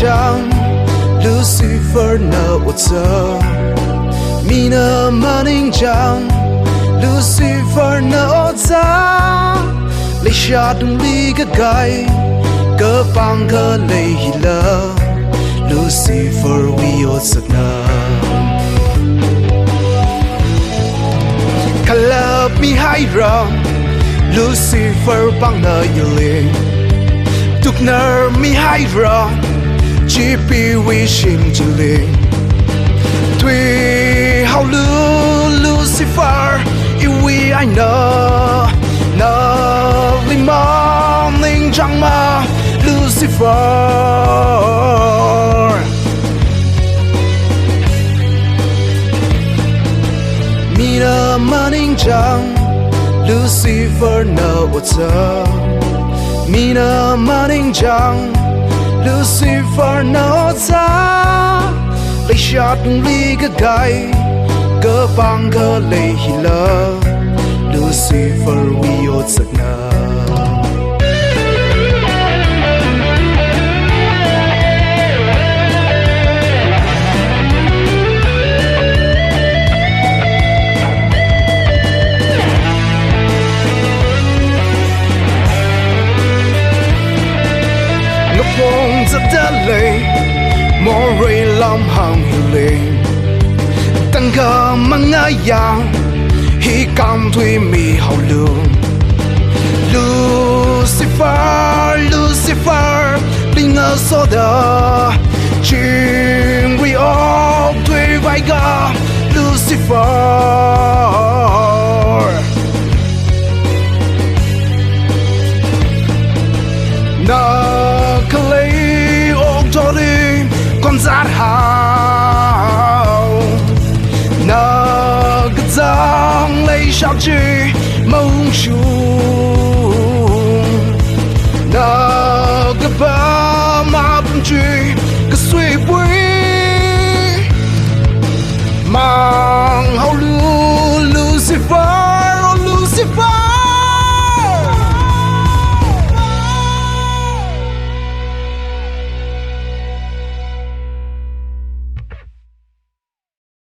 chang Lucifer na otsa Mina maning chang Lucifer na otsa Lấy xa đừng ly cái gai Cơ bang cơ lấy hila Lucifer vi otsa na Kalab mi hai ra Lucifer bang na iling Tuk ner mi hai ra Chỉ bị vi shim jiling Tuy hào Lucifer Yêu vi ai nơ Nơ vì mong ninh trăng mà Lucifer Mina maning trăng Lucifer nơ otsa Mina maning trăng Lucifer nơ otsa Lấy xa đừng ly cái gai Cơ bang cơ lấy hila Lucifer vi otsa na Phong rất đã lấy Mô rây lòng hàng hiểu lên Tăng cơ mang ngã yang Hi cảm thuy mì hậu lương Lucifer, Lucifer Linh ngờ số đờ Chuyện quy ốc thuy vai gà Lucifer Con giát hào Nơ gật giang lấy sao chi mong chung Nơ gật ba mà bông chi Gật suy quý Mà